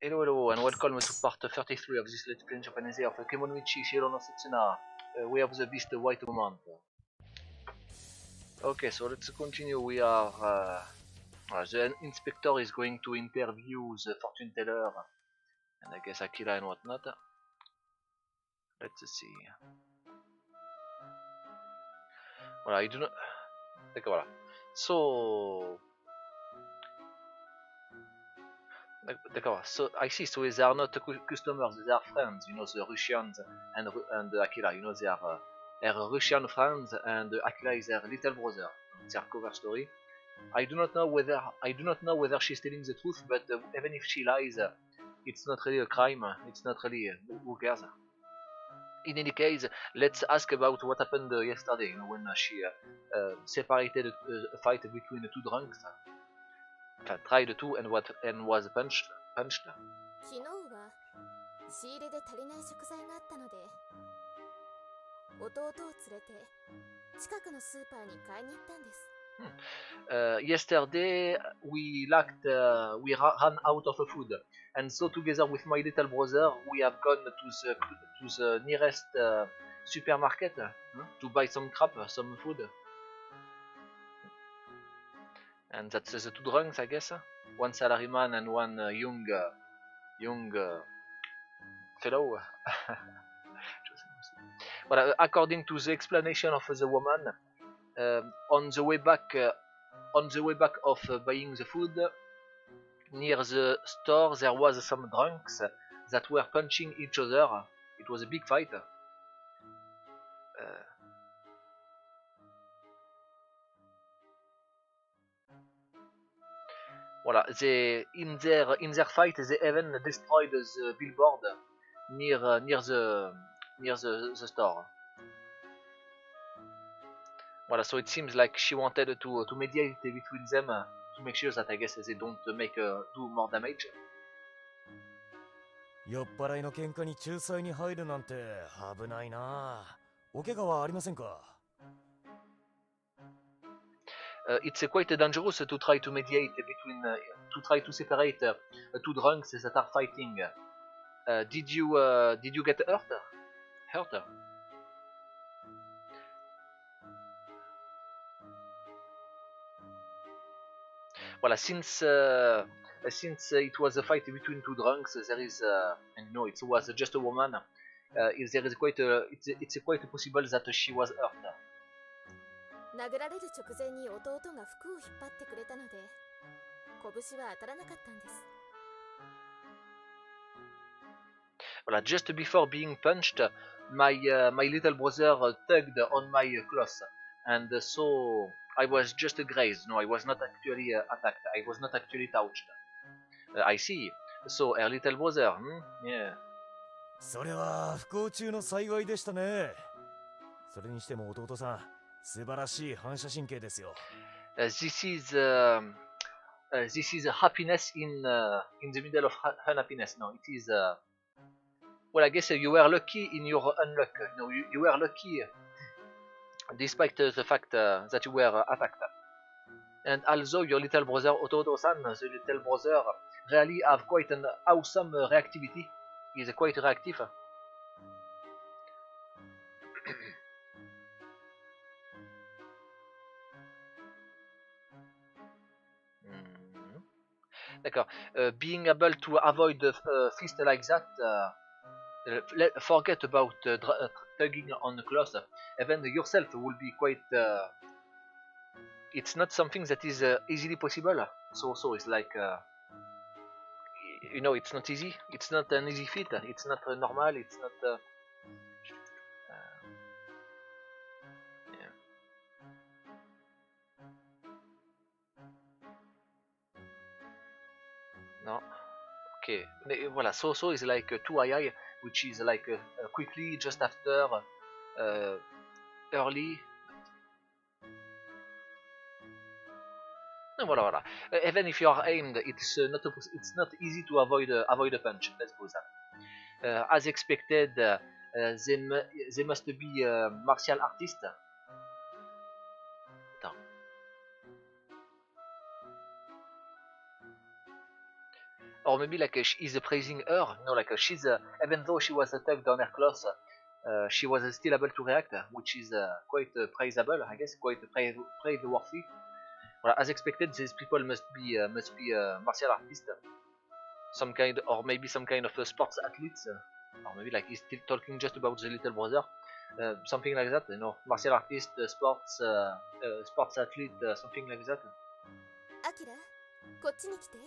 Hello, hello, and welcome to part 33 of this Let's Play Japanese of Kemo Siro no Setsuna. We have the beast white command. Okay, so let's continue. We are the inspector is going to interview the fortune teller, and I guess Akira and whatnot. Let's see. Voilà, I do not. D'accord, voilà. So. D'accord, so I see, so they are not customers, they are friends, you know, the Russians and Akira, you know, they are Russian friends, and Akira is their little brother. Their cover story. I do not know whether she's telling the truth, but even if she lies, it's not really a crime, it's not really, who cares? In any case, let's ask about what happened yesterday, you know, when she separated a fight between the two drunks. Tried to and was punched. 昨日は仕入れで足りない食材があったので、弟を連れて近くのスーパーに買いに行ったんです。Yesterday we ran out of food, and so together with my little brother we have gone to the nearest supermarket to buy some crap, some food. And that's the two drunks, I guess. One salaryman and one young fellow. Well, according to the explanation of the woman, on the way back of buying the food, near the store there was some drunks that were punching each other. It was a big fight. Voilà, in their fight they even destroyed the billboard near the store. Voilà, so it seems like she wanted to mediate between them to make sure that I guess they don't do more damage. 酔っ払いの喧嘩に仲裁に入るなんて危ないな。お怪我はありませんか? It's quite dangerous to try to mediate between, to try to separate two drunks that are fighting. Did you get hurt? Voilà, since it was a fight between two drunks, there is, and no, it was just a woman. There is it's quite possible that she was hurt. 殴られる直前に弟が服を引っ張ってくれたので、拳は当たらなかったんです。Voilà, just before being punched, my little brother tugged on my clothes, and so I was just grazed. No, I was not actually attacked. I was not actually touched. I see. So, her little brother, yeah. それは不幸中の幸いでしたね。それにしても弟さん、素晴らしい反射神経ですよ。This is a happiness in the middle of unhappiness. No, it is. Well, I guess you were lucky in your unluck. No, you were lucky despite the fact that you were attacked. And also your little brother Ototo-san, the little brother, really have quite an awesome reactivity. He is quite reactive. D'accord. Being able to avoid a fist like that, forget about tugging on the cloth. Even yourself will be quite. It's not something that is easily possible. So it's like, you know, it's not easy. It's not an easy feat. It's not normal. It's not. Yeah. No. Okay. Voilà. So is like 2II, which is like quickly just after, early. Voilà. Even if you are aimed, it's not easy to avoid a punch. Let's put that. As expected, they must be martial artists. or maybe like he's praising her. You know, like she's even though she was attacked on her clothes, she was still able to react, which is quite praisable, I guess, quite praiseworthy. Well, as expected, these people must be martial artists, some kind, or maybe some kind of sports athletes, or maybe like he's still talking just about the little brother, something like that. You know, martial artist, sports athlete, something like that. アキラ、こっちに来て。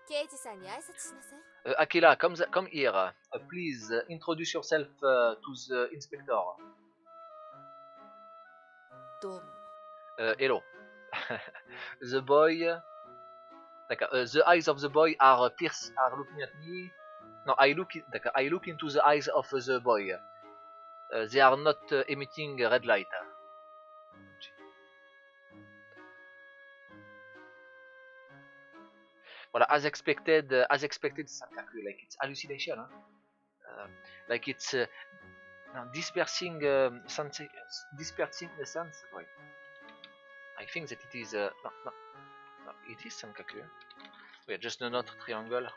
刑事さんに挨拶しなさい。Akira, come here. Please introduce yourself to the inspector. どうも。Hello. The boy, like the eyes of the boy are are looking at me. No, I look into the eyes of the boy. They are not emitting red light. Voilà, as expected, Sankaku, like it's hallucination, huh? Like it's dispersing the sense. Wait, I think that it is no, it is Sankaku. Wait, just another triangle.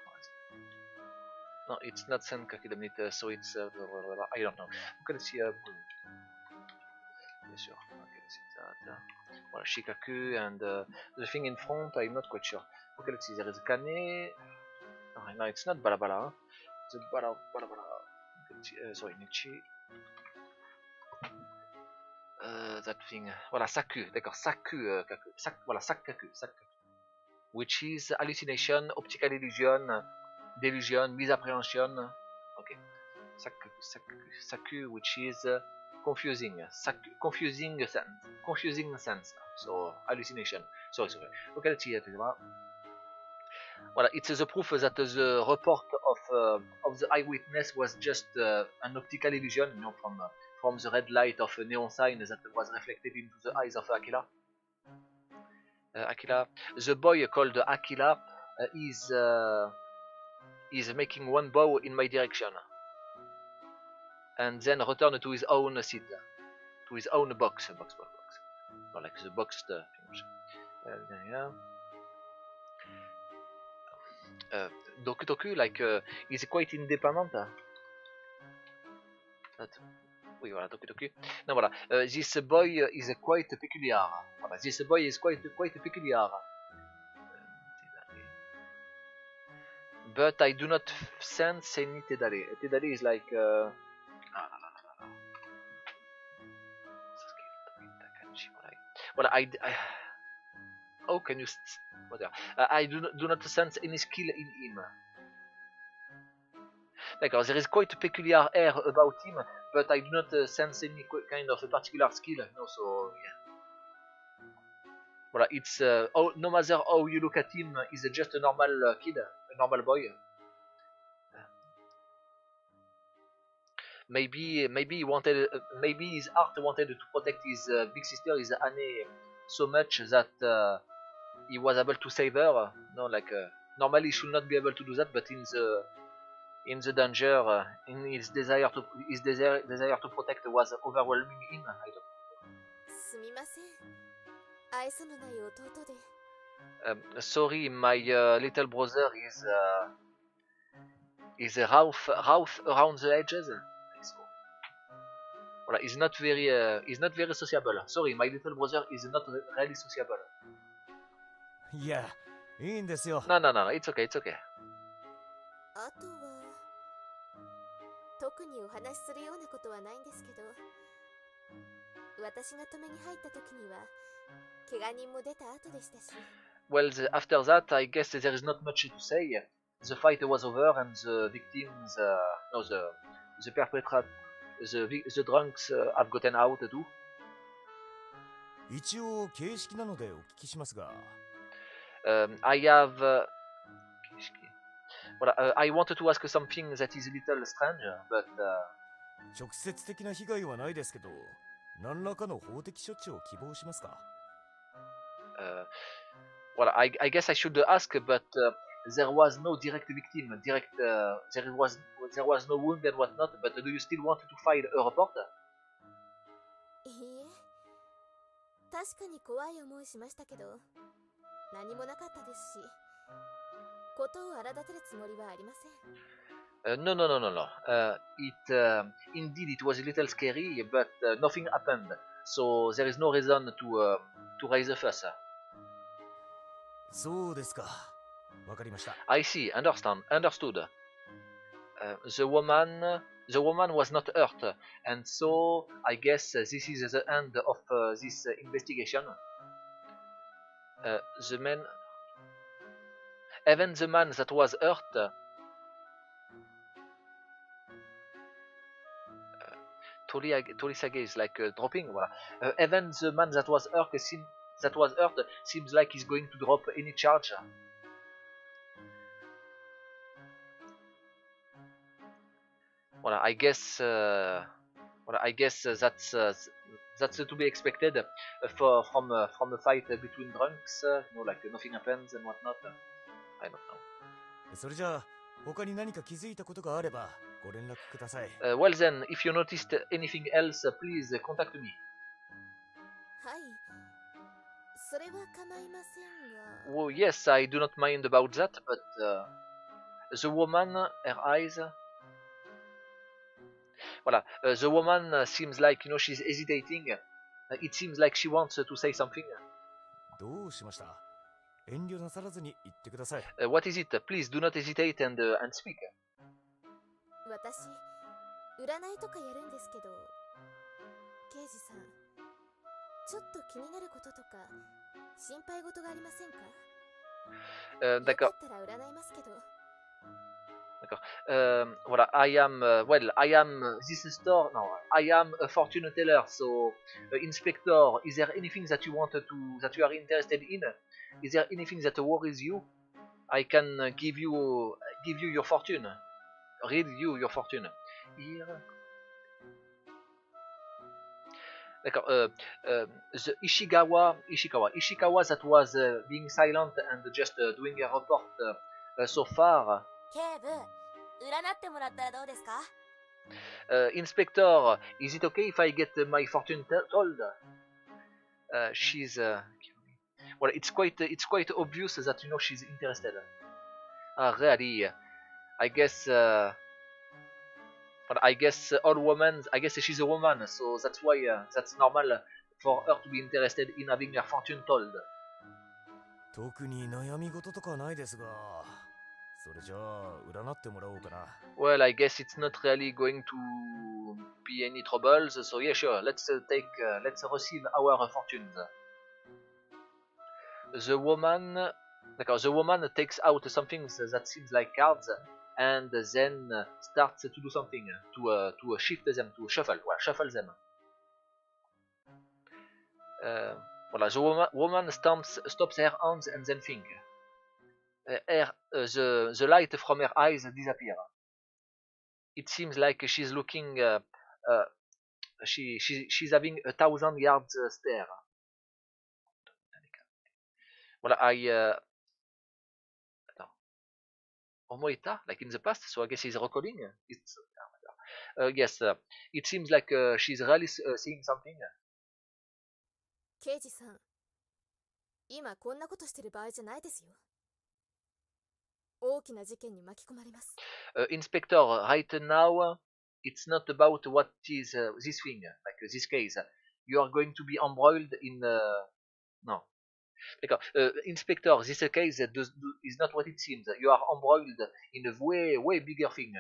No, it's not Sankaku, damn it. So it's I don't know. Okay, let's see. Bien sûr. Okay, let's see that. Voilà, Shikaku and the thing in front, I'm not quite sure. Okay, let's see. There is Kane. No, it's not Balabala. Huh? It's Balabala. Sorry, Nichi. That thing. Voilà, Saku. D'accord, Saku. Voilà, Sakaku. Which is hallucination, optical illusion, delusion, misapprehension. Okay. Saku, which is confusing. Confusing sense. So, hallucination. Sorry. Okay, let's see. Voilà, it's the proof that the report of the eyewitness was just an optical illusion, you know, from the red light of a neon sign that was reflected into the eyes of Akira. The boy called Akira is making one bow in my direction, and then return to his own seat, to his own box. Not like the box stuff. Doku, like, is quite independent. Oui, voilà, Doku. No, voilà. This boy is quite peculiar. Voilà, this boy is quite peculiar. But I do not sense any Tedale. Tedale is like... Well, how can you... I do not sense any skill in him. D'accord, there is quite a peculiar air about him, but I do not sense any kind of a particular skill. No, so yeah. Voilà, it's no matter how you look at him, he's just a normal kid, a normal boy. Maybe he wanted, maybe his heart wanted to protect his big sister, his Anne, so much that he was able to save her. No, like normally he should not be able to do that, but in the danger, in his desire to protect was overwhelming him. I don't know. すみません。愛想のない弟で。Sorry, my little brother is rough around the edges. So, voilà, he's not very sociable. Sorry, my little brother is not really sociable. いや、いいんですよ。No, it's okay. あとは特にお話しするようなことはないんですけど、私が止めに入った時には怪我人も出た後でしたし。Well, after that, I guess there is not much to say. The fight was over, and the victims, no, the perpetrator, the drunks have gotten out too. 一応形式なのでお聞きしますが。I have. Well, I wanted to ask something that is a little strange, but. 直接的な被害はないですけど、何らかの法的処置を希望しますか。Well, I guess I should ask, but there was no direct victim. There was no wound and whatnot. But do you still want to file a report? いいえ、確かに怖い思いしましたけど、何もなかったですし、ことを荒立てるつもりはありません。No, no, no, no, no. Indeed, it was a little scary, but nothing happened. So there is no reason to raise a fuss. そうですか。わかりました。I see. Understood. The woman was not hurt, and so I guess this is the end of this investigation. The man, even the man that was hurt. Torisage is like dropping. Voilà. Even the man that was hurt seems like he's going to drop any charge. Voilà, I guess that's to be expected from a fight between drunks. Like nothing happens and whatnot. I don't know. それじゃあ他に何か気づいたことがあればご連絡ください。Well then, if you noticed anything else, please contact me. はい。それは構いませんが。Oh yes, I do not mind about that, but the woman, her eyes. Voilà, the woman seems like she's hesitating. It seems like she wants to say something. どうしました？遠慮なさらずに言ってください。What is it? Please do not hesitate and speak. 私、占いとかやるんですけど、刑事さん、ちょっと気になることとか、心配事がありませんか？D'accord. よかったら占いますけど。D'accord. Voilà, I am this store. No, I am a fortune teller. So, Inspector, is there anything that you are interested in? Is there anything that worries you? I can give you your fortune. Read you your fortune. Here. D'accord. The Ishikawa that was being silent and just doing a report so far. 警部、占ってもらったらどうですか？ Inspector, is it okay if I get my fortune told? She's well, it's quite obvious that she's interested. Really, I guess all women. I guess she's a woman, so that's why that's normal for her to be interested in having her fortune told. 特に悩み事とかないですが、それじゃあ占ってもらおうかな。Well, I guess it's not really going to be any troubles, so yeah, sure. Let's receive our fortunes. The woman takes out something that seems like cards, and then starts to do something to shift them, to shuffle, well, shuffle them. Voilà, the woman stops her hands and then thinks. The light from her eyes disappear. It seems like she's looking. She's having 1,000 yards stare. Voilà, Omoita, like in the past, so I guess he's recalling. It's yes, it seems like she's really seeing something. 刑事さん、今こんなことしてる場合じゃないですよ。大きな事件に巻き込まれます。Inspector, right now, it's not about what is this thing, like this case. You are going to be embroiled in. No. D'accord. Inspector, this case is not what it seems. You are embroiled in a way bigger thing.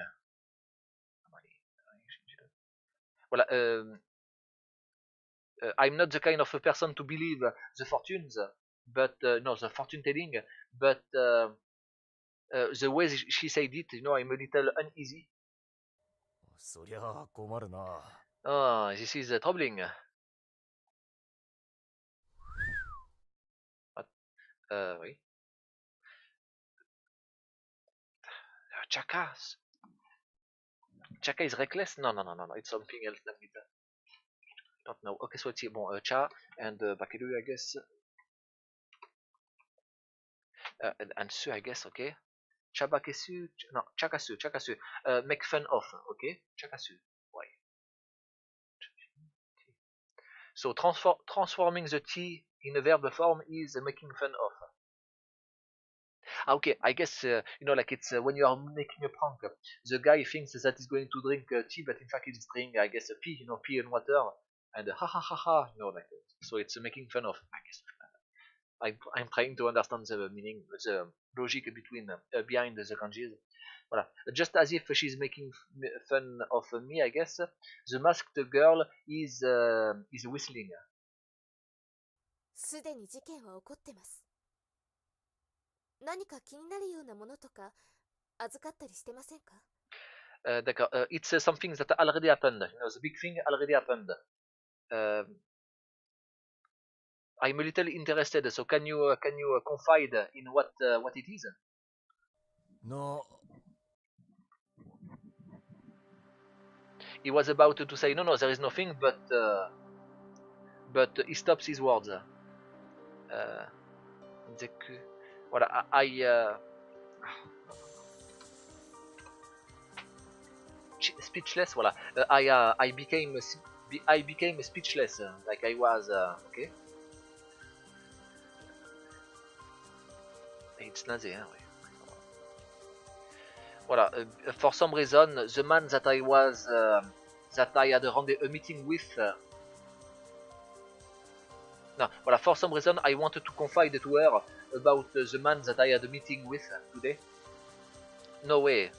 Voilà. I'm not the kind of a person to believe the fortunes, but no, the fortune telling, but the way she said it, I'm a little uneasy. そりゃあ困るな。Oh, this is troubling. Oui. Chaka is reckless? No, it's something else than it. I don't know. Okay, so it's bon, Cha and Bakedu, I guess. And Su, I guess, okay. Chabakesu, no, Chakasu. Make fun of, okay? Chakasu. Why? So transforming the T in a verb form is making fun of. Okay, I guess you know, like it's when you are making a prank, the guy thinks that he's going to drink tea, but in fact he's drinking, I guess, pee, you know, pee and water, and ha ha ha ha, you know, like so it's making fun of. I guess I'm trying to understand the meaning, the logic between behind the kanjis. Voilà. Just as if she's making fun of me, I guess. The masked girl is whistling. すでに事件は起こってます。何か気になるようなものとか預かったりしてませんか？ D'accord. It's something that already happened. You know, the big thing already happened. I'm a little interested. So can you confide in what it is? No. He was about to say no, there is nothing, but he stops his words. Voilà, speechless. Voilà, I became speechless, like I was. Okay. It's nazi, hein, oui. Voilà, for some reason, the man that I was, that I had a meeting with, no, voilà, for some reason, I wanted to confide to her about the man that I had a meeting with today. No way.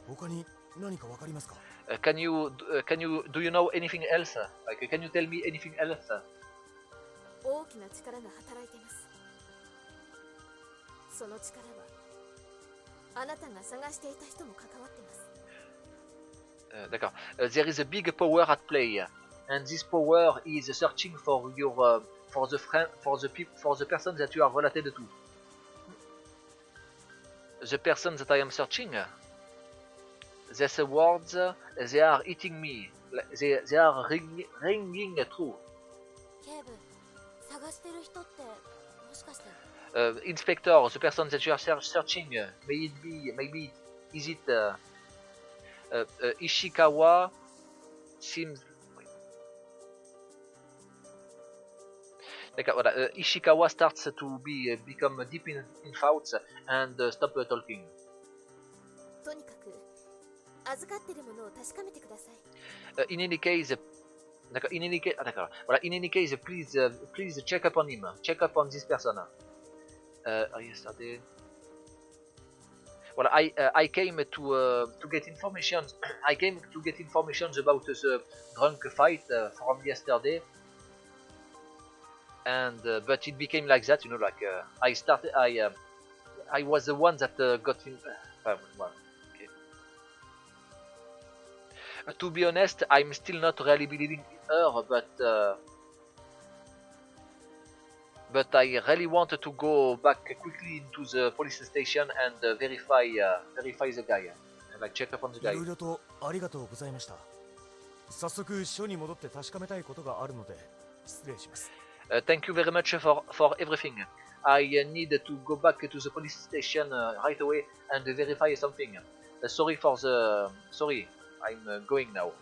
他に何かわかりますか？ Do you know anything else? Like, can you tell me anything else? 大きな力が働いています。その力はあなたが探していた人も関わっています。D'accord. There is a big power at play, and this power is searching for your for the person that you are related to. The person that I am searching. These words, they are eating me. They are ringing true. 警部、探してる人ってもしかして。Inspector, the person that you are searching, maybe is it Ishikawa? Seems. Ishikawa starts to become deep in thoughts and stop talking. とにかく預かってるものを確かめてください。In any case, please check up on him. Check up on this person. Yesterday. Well, I came to get information. I came to get information about the drunk fight from yesterday, and but it became like that, you know. Like I was the one that got in. Well, okay. To be honest, I'm still not really believing her, but I really wanted to go back quickly into the police station and verify the guy, and like check up on the guy. いろいろとありがとうございました。早速署に戻って確かめたいことがあるので失礼します。Thank you very much for everything. I need to go back to the police station right away and verify something. Sorry, I'm going now.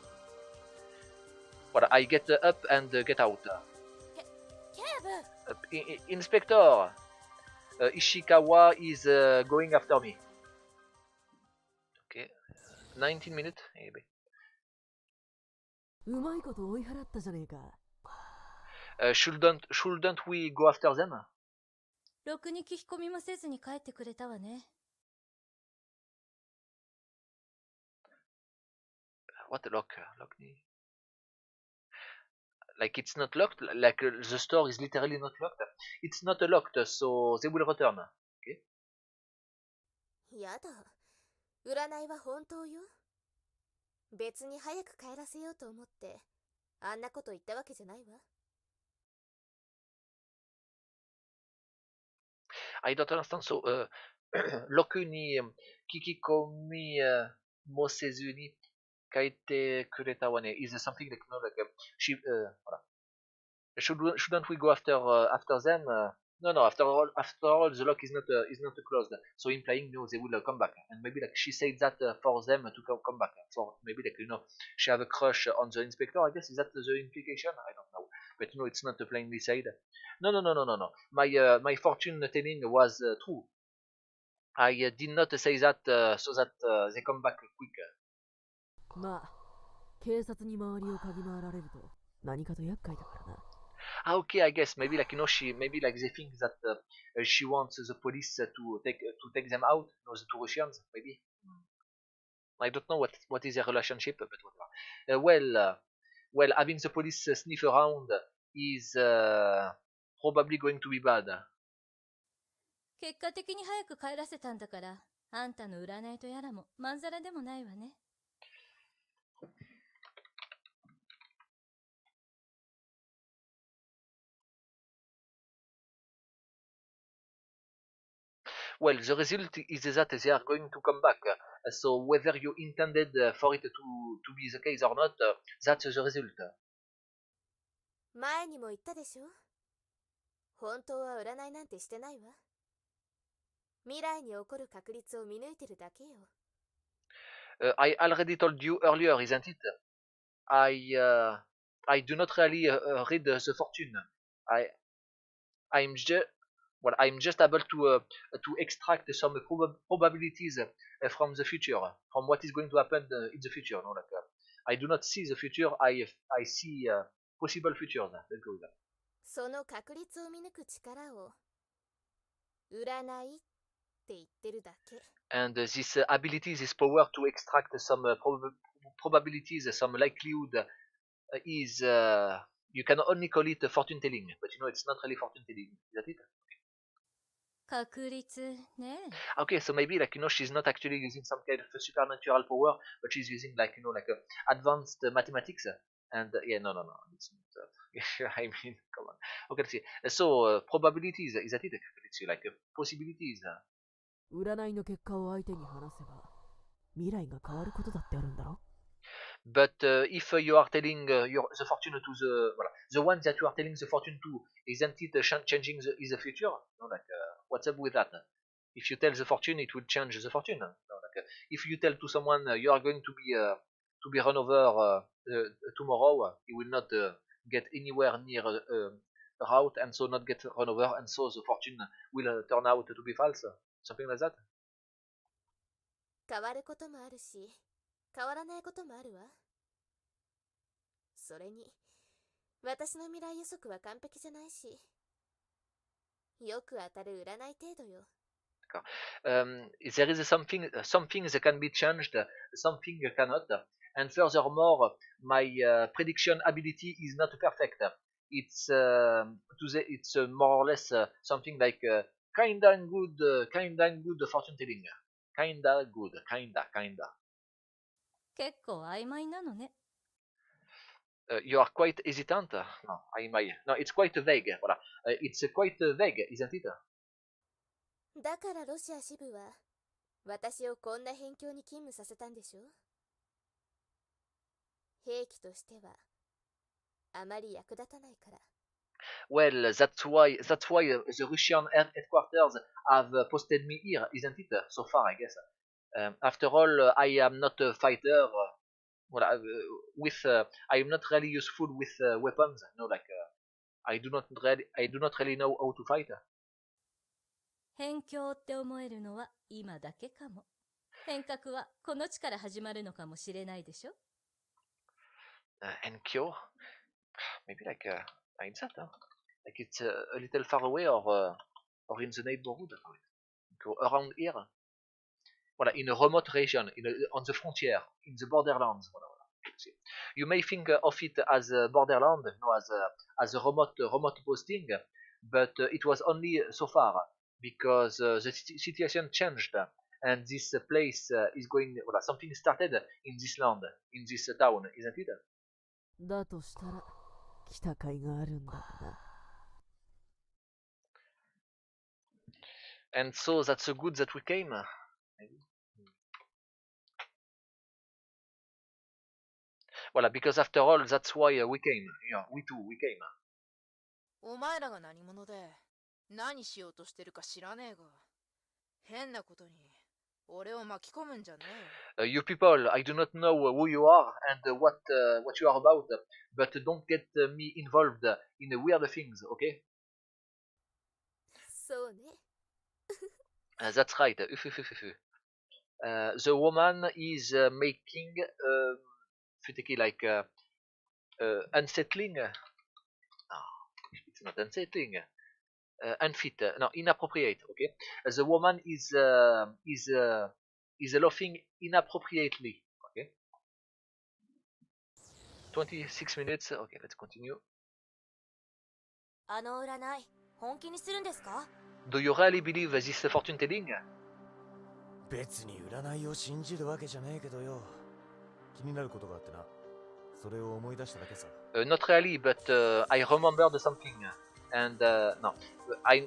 Well, I get up and get out. Inspector, Ishikawa is going after me. Okay, 19 minutes, maybe. うまいこと追い払ったじゃねえか。Shouldn't we go after them? ろくに聞き込みもせずに帰ってくれたわね。What lock? Like it's not locked. Like the store is literally not locked. It's not locked, so they will return. Okay. やだ、占いは本当よ。別に早く帰らせようと思ってあんなこと言ったわけじゃないわ。I don't understand. So, 6に聞き込みもせずに書いてくれたわね。Is something like, no, like voilà. Shouldn't we go after them? No. After all, the lock is not closed. So implying no, they will come back. And maybe like she said that for them to come back. For maybe like she have a crush on the inspector. I guess is that the implication? I don't know. but you know it's not plainly said. No, no, no, no, no, no. My fortune telling was true. I did not say that so that they come back quick. まあ、警察に周りを嗅ぎ回られると何かと厄介だからな。Ah, okay, I guess maybe like you know maybe like they think that she wants the police to take them out, you know, the two Russians, maybe. I don't know what is their relationship, but whatever. Well, having the police sniff around is probably going to be bad. 結果的に早く帰らせたんだから、あんたの占いとやらもまんざらでもないわね。Well, the result is that they are going to come back. So whether you intended for it to be the case or not, that's the result. 前にも言ったでしょ。本当は占いなんてしてないわ。未来に起こる確率を見抜いてるだけよ。I already told you earlier, isn't it? I do not really read the fortune. I'm just I'm just able to extract some probabilities from the future, from what is going to happen in the future. No, like I do not see the future. I see possible futures. Let's go with that. その確率を見抜く力を占いって言ってるだけ。And this ability, this power to extract some probabilities, some likelihood is you can only call it fortune telling, but you know it's not really fortune telling. Is that it? 確率ね。 Okay, so maybe like you know she's not actually using some kind of supernatural power, but she's using like you know like advanced mathematics. And yeah, no, it's not. I mean, come on. Okay, let's see. So probabilities, is that it? Let's see, like possibilities. 占いの結果を相手に話せば未来が変わることだってあるんだろ。 But if you are telling the fortune to the one that you are telling the fortune to, isn't it changing the future? No, like what's up with that? If you tell the fortune, it will change the fortune. No, like if you tell to someone you are going to be run over tomorrow, you will not get anywhere near a route, and so not get run over, and so the fortune will turn out to be false. Something like that. 変わることもあるし、変わらないこともあるわ。それに、私の未来予測は完璧じゃないし、よく当たる占い程度よ。There is some things that can be changed, something cannot. And furthermore, my prediction ability is not perfect. It's it's more or less something like kinda good fortune telling. Kinda good, kinda. 結構曖昧なのね。You are quite hesitant. No, no, it's quite vague. Voilà. It's quite vague, isn't it? だからロシア支部は私をこんな辺境に勤務させたんでしょ。兵器としてはあまり役立たないから。Well, that's why the Russian headquarters have posted me here, isn't it? So far, I guess. After all, I am not a fighter. I am not really useful with weapons. No, like I do not really know how to fight. 辺境って思えるのは今だけかも。変革はこの地から始まるのかもしれないでしょ。Enkyo? Maybe like it's that, huh? Like it's a little far away or in the neighborhood. Go around here. Voilà, in a remote region, on the frontier, in the borderlands. Voilà. You may think of it as a borderland, you know, as a remote posting, but it was only so far because the situation changed and this place is going. Voilà, something started in this land, in this town, isn't it? だとしたら来た甲斐があるんだろうな。And so that's so good that we came. Maybe. Voilà, because after all, that's why we came. Yeah, we came. お前らが何者で何しようとしてるか知らねえが、変なことに俺を巻き込むんじゃねYou people, I do not know who you are and what you are about, but don't get me involved in weird things, okay? そうね。 That's right. The woman is making like unsettling. No, it's not unsettling. Unfit. No, inappropriate. Okay. The woman is laughing inappropriately. Okay. 26 minutes. Okay, let's continue. あの占い本気にするんですか？ Do you really believe this fortune telling? 別に占いを信じるわけじゃねえけどよ。気になることがあってな。それを思い出しただけさ。Not really, but I remembered something. And no,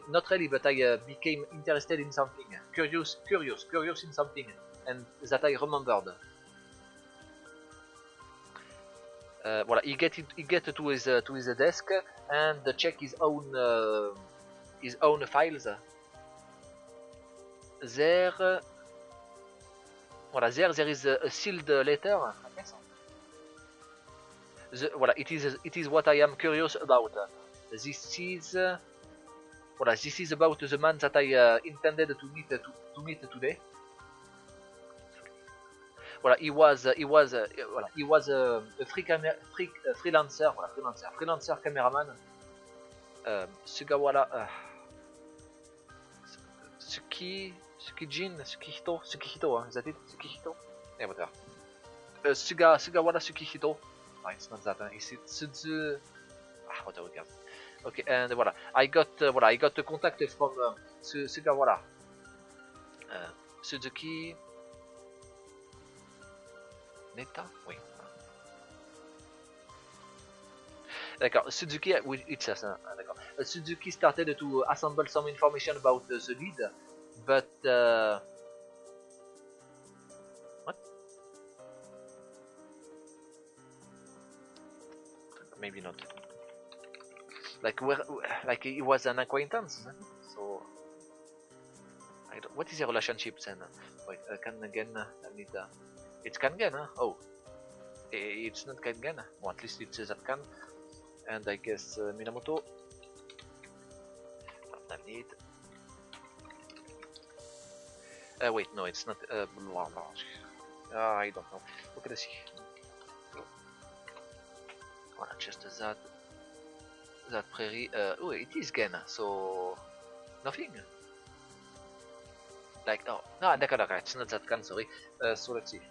not really, but I became interested in something. Curious in something. And that I remembered. Voilà, he get to his desk and check his own files. There, voilà, there is a sealed letter. Voilà, it is what I am curious about. This is voilà, this is about the man that I intended to meet today. Voilà, he was a freelancer cameraman. Sugawara, Tsukihito, is that it? Tsukihito? Yeah, whatever. Sugawara Tsukihito. No, it's not that. It's Suzu. Whatever. Okay, and voilà, I got the contact from Sugawara. Suzuki. Neta? Oui. D'accord. Suzuki, it's d'accord. Suzuki started to assemble some information about the lead, but what? Maybe not. Like he was an acquaintance, so I don't. What is the relationship then? Wait, Kangen, Anita. It's Kangen, huh? Oh, it's not Kangen. Well, at least it says that Kan. And I guess Minamoto. Need. Wait, no, it's not. Blah, blah. I don't know. Look at this. Well, just that prairie. Oh, it is Gen. So nothing. Like no, d'accord. It's not that Kan. Sorry. So let's see.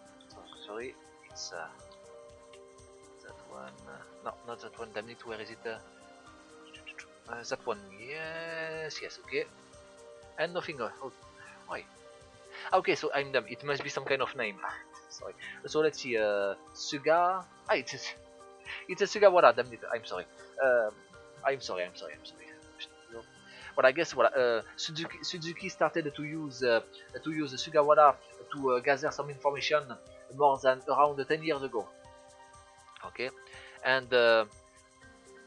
Sorry, it's that one. No, not that one. Damn it. Where is it? That one. Yes, okay. And nothing. Oh, why? Okay, so I'm dumb. It must be some kind of name. Sorry. So let's see. Suga. It's a Sugawara. Damn it. I'm sorry. I'm sorry. But I guess Suzuki started to use Sugawara to gather some information more than around 10 years ago. Okay, and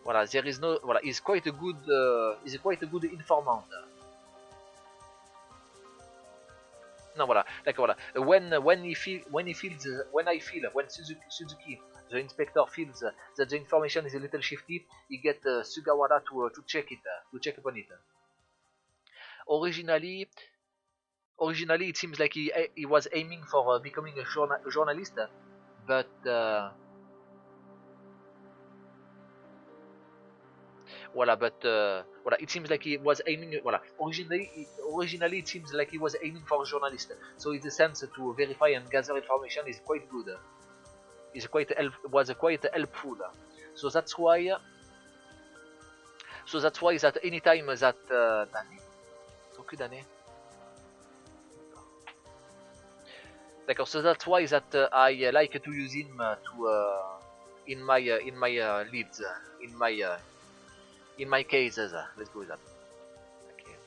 voilà, there is no voilà, he's quite a good informant. No, voilà, like voilà, when Suzuki the inspector feels that the information is a little shifty, he get Sugawara to check upon it. Originally, it seems like he was aiming for becoming a journalist, but voilà, it seems like he was aiming. Voilà, originally it seems like he was aiming for a journalist. So in the sense to verify and gather information is quite good. Was quite helpful. So that's why that anytime that D'accord. So that's why that I like to use him in my leads, in my cases. Let's go with that. Okay.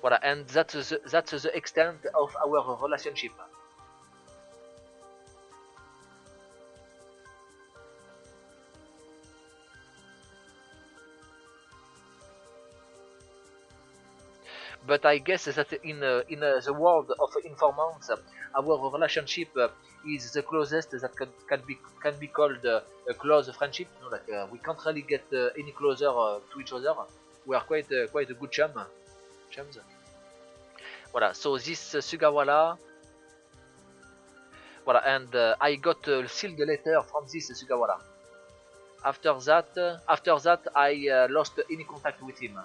Voilà, and that's the extent of our relationship. but I guess that in the world of informants, our relationship is the closest that can be called a close friendship. You know, like we can't really get any closer to each other. We are quite a good chums. Voilà. So this Sugawara. Voilà, and I got sealed letter from this Sugawara. After that, I lost any contact with him.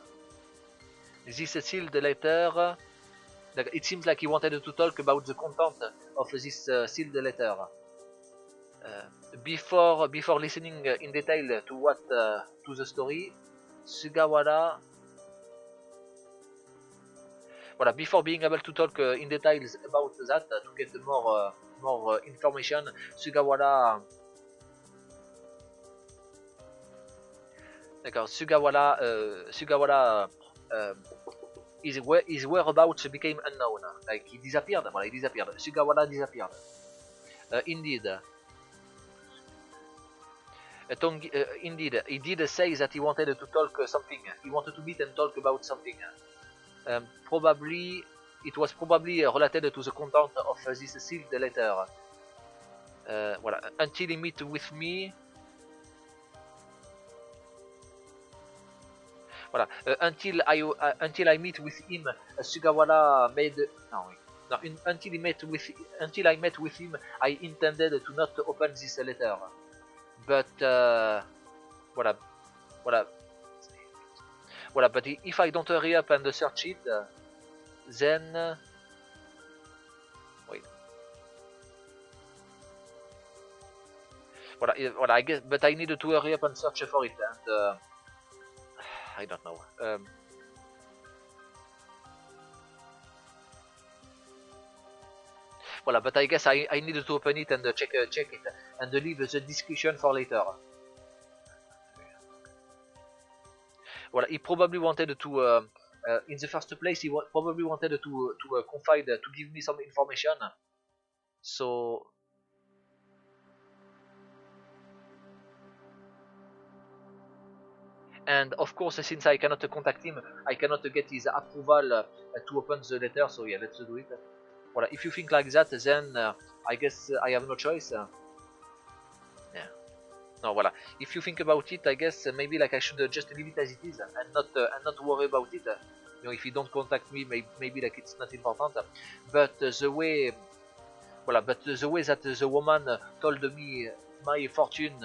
This sealed letter, it seems like he wanted to talk about the content of this sealed letter. Before listening in detail to the story, Sugawara. Voilà, before being able to talk in details about that, to get more information, Sugawara. D'accord, Sugawara his whereabouts became unknown. Like he disappeared. Voilà, he disappeared. Sugawara disappeared. Indeed. Indeed, he did say that he wanted to talk something. He wanted to meet and talk about something. It was probably related to the content of this sealed letter. Voilà, until he meet with me. Voilà, until I meet with him, Sugawara made until I met with him, I intended to not open this letter. But voilà. But if I don't hurry up and search it, then wait. Voilà, I guess, but I needed to hurry up and search for it, and I don't know. Voilà, but I guess I needed to open it and check it and leave the discussion for later. Voilà, he probably wanted to, in the first place, he probably wanted to confide, to give me some information. So, and of course, since I cannot contact him, I cannot get his approval to open the letter. So yeah, let's do it. Voilà, if you think like that, then I guess I have no choice. Yeah. No, voilà. If you think about it, I guess maybe like I should just leave it as it is and not worry about it. You know, if you don't contact me, maybe like it's not important. But the way, voilà. But the way that the woman told me my fortune,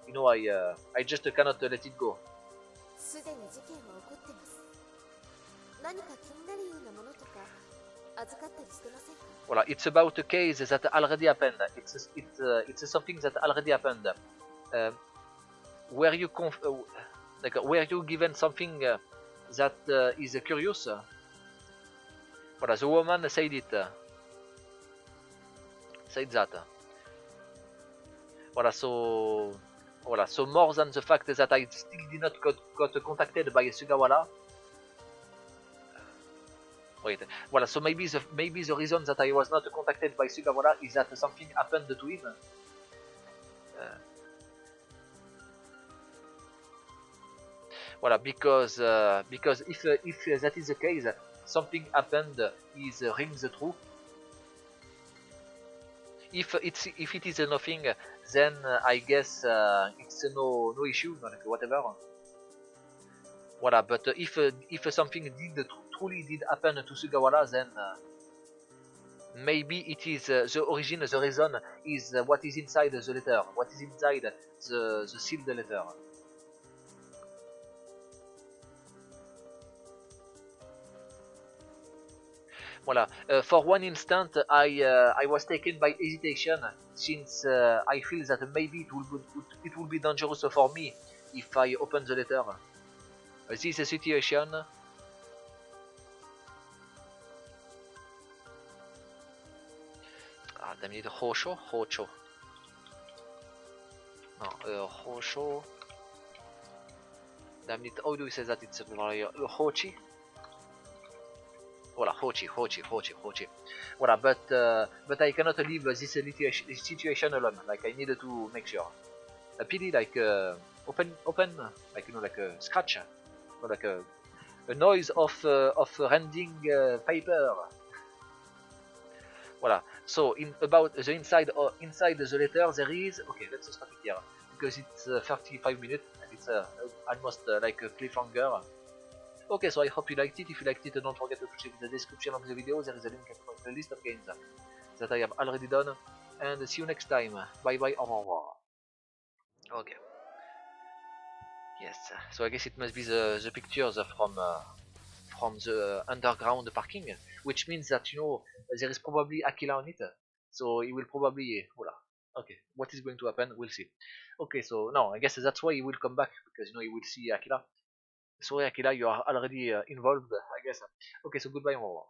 you know, I just cannot let it go. すでに事件は起こってます。何か気になるようなものとか預かったりしてませんか? Voilà, it's about a case that already happened. It's something that already happened. Were you given something that is curious? Voilà, the woman said it. Said that. Voilà, so more than the fact that I still did not got contacted by Sugawara. Wait, voilà, so maybe the reason that I was not contacted by Sugawara is that something happened to him. Voilà, because if that is the case, something happened is rings true. If it is nothing, then I guess it's no issue, like whatever. Voilà, but if something truly did happen to Sugawara, then maybe it is the origin, the reason is what is inside the letter, what is inside the sealed letter. Voilà. For one instant, I was taken by hesitation, since I feel that maybe it will be dangerous for me if I open the letter. This situation. Ah, damn it, Hocho. No, Hocho. Damn it, how do we say that? It's Hochi. Voilà, Hochi. Voilà, but I cannot leave this situation alone. Like I needed to make sure. Pili, like open, like you know, like a scratch, or like a a noise of rending paper. Voilà. So about the inside the letter there is, okay, let's start it here because it's 35 minutes and it's almost like a cliffhanger. Okay, so I hope you liked it. If you liked it, don't forget to check the description of the video. There is a link to my playlist of games that I have already done. And see you next time. Bye bye, au revoir. Okay. Yes, so I guess it must be the pictures from the underground parking, which means that, you know, there is probably Aquila on it. So he will probably, voila. Okay, what is going to happen, we'll see. Okay, so no, I guess that's why he will come back, because, you know, he will see Aquila. Sorry Aquila, you are already involved, I guess. Okay, so goodbye, au revoir.